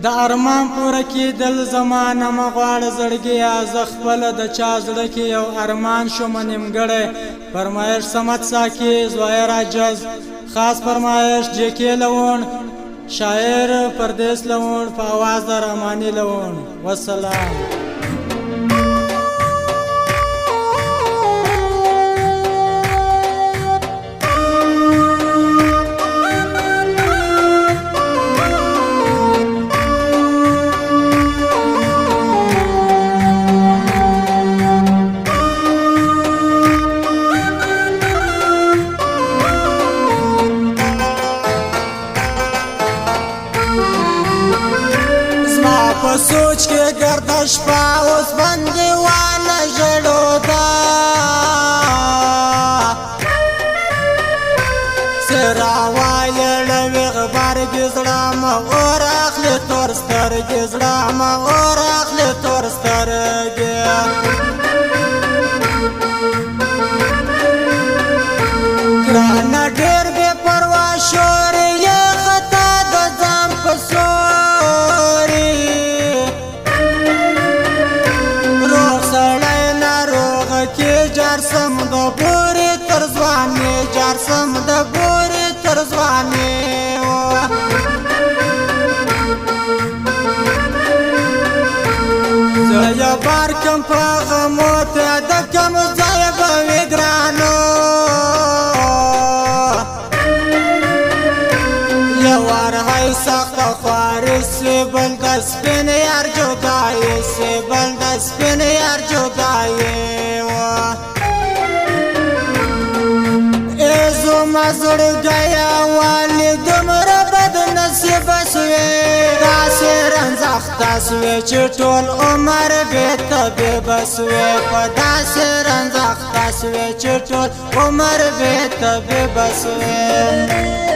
د ارمان پوره کېدل زمانه مه غواړه زړګیه زه خپله د چا زړه کې یو ارمان شومه نیمګړی فرمایش صمد ساکي زویر عجز خاص فرمایش جیکې لوڼ شاعر پردیس لوڼ په آواز د رحماني لوڼ والسلام په سوچ کې گردش پا اوس باندې وانه ژړو دا سرا وایړوي غبرګې زړه مه اور اخلي تور سترګې زړه مه اور اخلي تور سترګې ګرانه ډېر بې پروا شور یې خطا د ځان په جارسم د بوري تر ځواني جارسم د بوري تر ځواني زه یو بار کم په غمو ته د کم ځای به وي ګرانو یو وار هی سخته خواري سي بل د سپین یار جدایي سي بل د سپین یار جدایي مزړ گیا والی دمره بد نصیب سوی داسې رنځخته سوی چې ټول عمر بې طبیبه سوی په داسې رنځخته سوی چې ټول عمر بې طبیبه سوی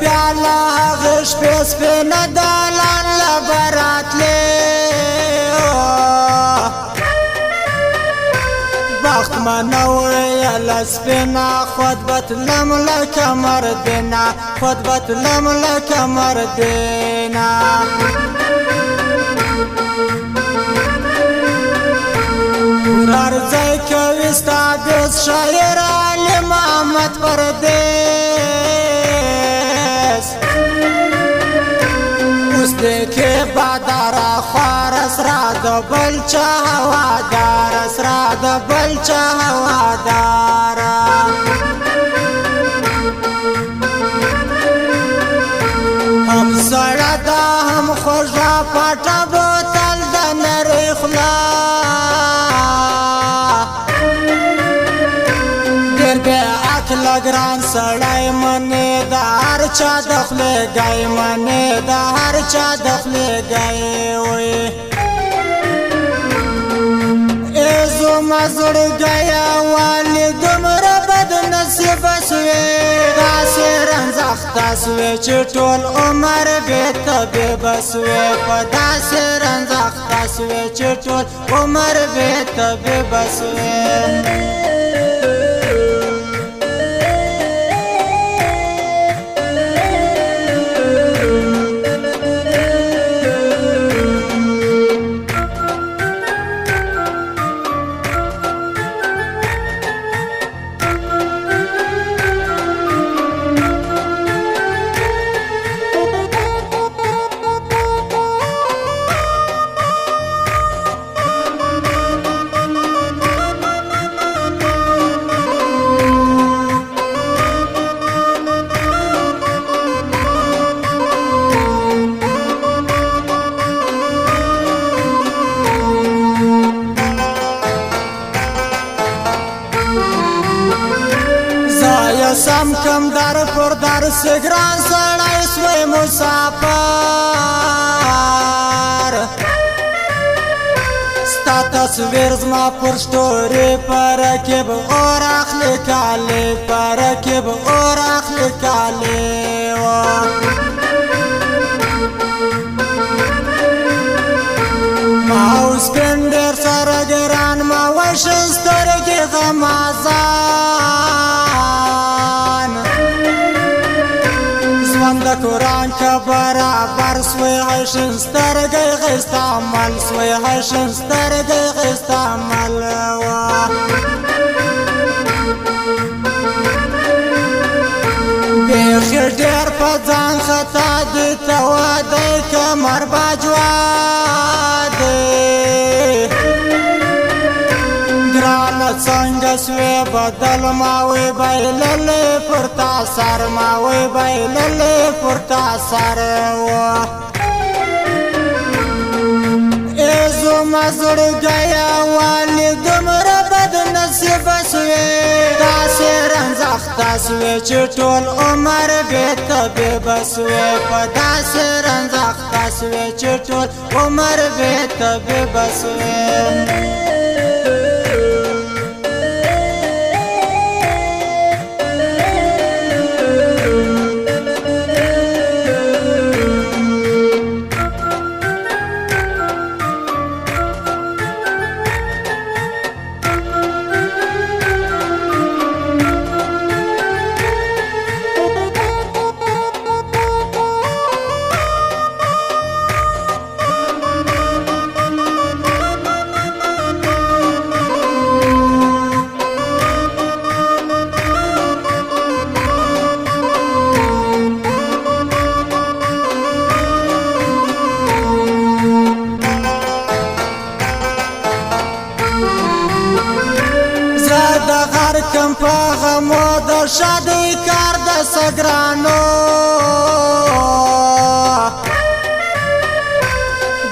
بیا لا هغه شپې سپینه دالان له به راتلې بخت منه ویله سپینه خود به تلم لکه مردینه خود به تلم لکه مردینه هر ځای کوي ستا دوست شاعر علي محمد پردیس که بادارا خوار اسرا د بل چا هوادار اسرا د بل چا هوادارا هم سړه دا هم خوږه پټه بوتل د نرۍ خوله ډېر بې عقله ګران سړی منې د هر چا د خولې ګی منې د هر چا د خولې ګی وي ای زما زړګیه والې دومره بد نصیبه سوې داسې رنځخته سوې چې ټول عمر بې طبیبه سوې په داسې رنځخته سوې چې ټول عمر بې طبیبه سوې سم کم در پر در سگران سړی سوی مسافر ستا تصویر زما پر شتوري پرکب اور اخلی کالی پرکب اور اخلی کالی ما اوس پندر سره ګران ما وشن سترګې غمازان ژوند د قرآن که برابر سوی هشن سترګې غیسته عمل سوی هشن سترګې غیسته عمل بیخي ډېر په ځان خطا دي ته وادی کمر باجوا ګرانه څنګه سوې بدل ما وی بایللې پر تا سر ما وی بایللې پر تا سر ای زما زړګیا والي دومره بد نصیب سوې داسې رنځخته سوې چې ټول عمر بې طبیبه سوې په داسې رنځخته سوې چې ټول عمر بې طبیبه سوې کم په غمو د شادۍ کار د سګرانو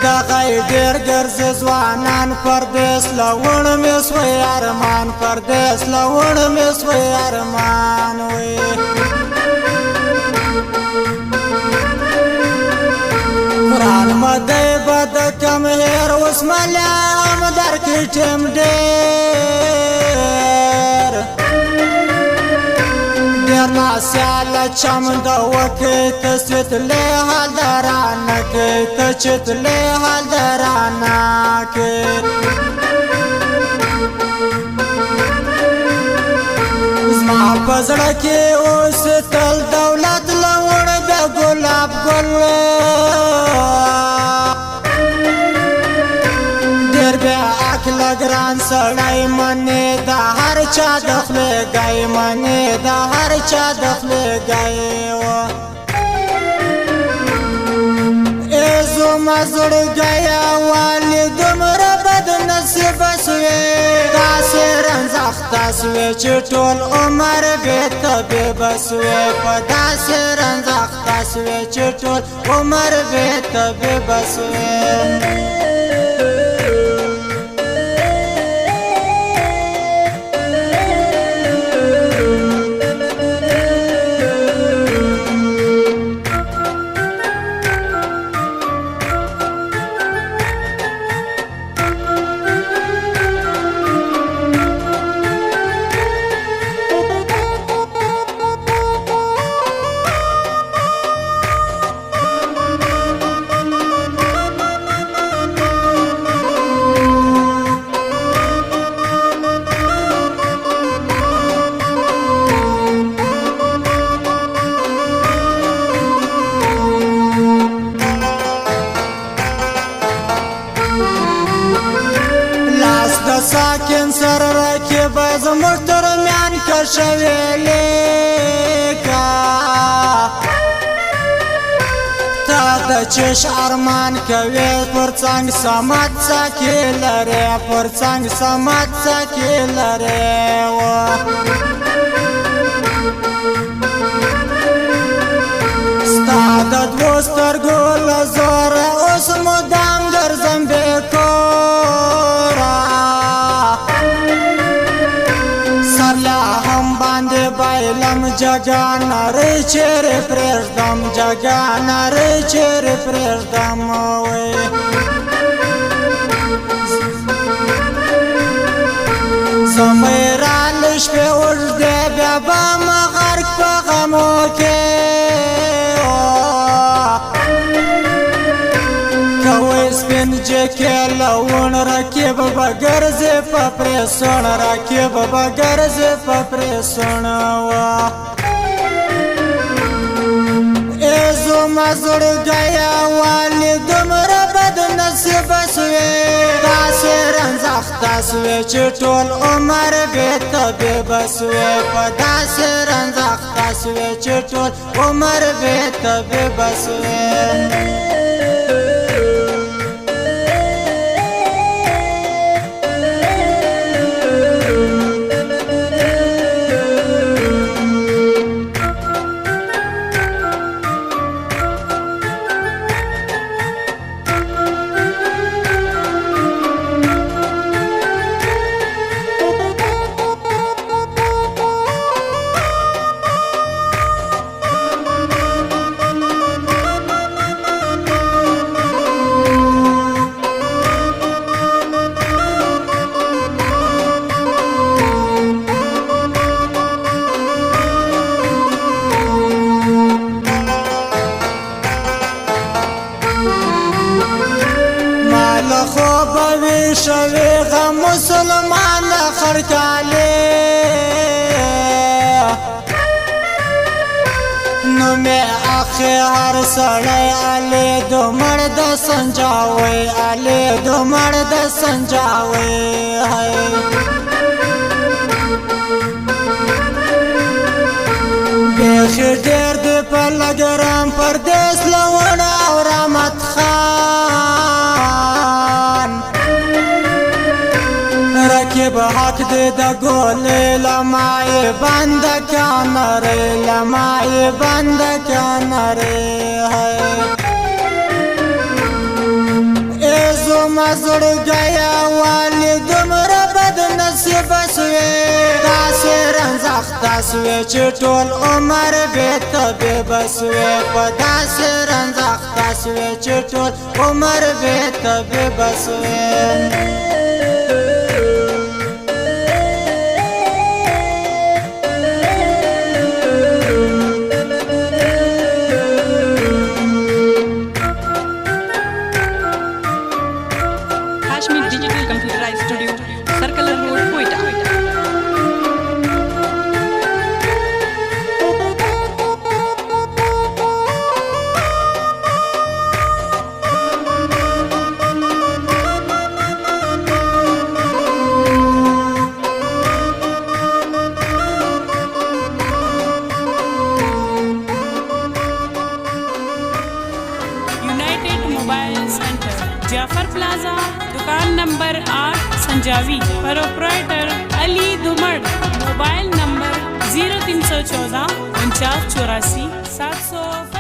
دغه ډېر ګرځي ځوانان پردیس لوڼ مې سوی ارمان پردیس لوڼ مې سوی ارمان وی قرآن مدی بد کم هیر اوس ملیا هم درکې ټیم ډېر ناسیاله چمد وکې ته ستلی حال درانه کې ته چتلی حال درانه کې زما په زړه کې اوس تل دولت لوړ د ګلاب ګل ډېر بې عقله ګران سړی منې د هر چا د خولې ګی منې د هر چا د خولې ګی ای زما زړګیا والي دومره بد نصیبه سوې داسې رنځخته سوې چې ټول عمر بې طبیبه سوې په داسې رنځخته سوې چې ټول عمر بې طبیبه سوې ساکن سر رکب زموږ ترمیان کشویلې کا تا د چش ارمان کوي پر څنګ سمات ساکي لري پر څنګ سمات ساکي لري ستا د دوو سترګو له زوره اوس مدام ګرځم بې کوره سر لا هم باندې بایلم जगा नरे चेरे प्रेषदम जगा नरे चेरे प्रेषदम समय रालिश पे उड़दे बेबा मगर्क पे गमों के के लवन रखिब बगर्ज पप्रेसण रखिब बगर्ज पप्रेसण एजो मजड़ गया वाली दुमर बदनसीब सुए दासे रंजाख्ता सुए चटोल उमर बेत बेबसुए पदासे रंजाख्ता सुए चटोल उमर बेत बेबसुए شویغ مسلمان خرکالی نمی آخی هر سڑی علی دو مرد سنجاوی علی دو مرد سنجاوی بیخی دیر دی پر لگرم پردیس لون او رحمت خان رکب حق دے دا گولے لمائی بند کانرے لمائی بند کانرے ایزو مزڑ گیا والی دمر بد نصیب سوے داسی رنزاختا سوے چٹول عمر بیت بیبسوے پداسی رنزاختا سوے چٹول عمر بیت بیبسوے Digital Computerized Studio, Circular Road, Quetta. United Mobile Center, Jafar Plaza, दुकान नंबर 8 संजावी, प्रोप्राइटर अली धुमड़, मोबाइल नंबर 0314 4984 700।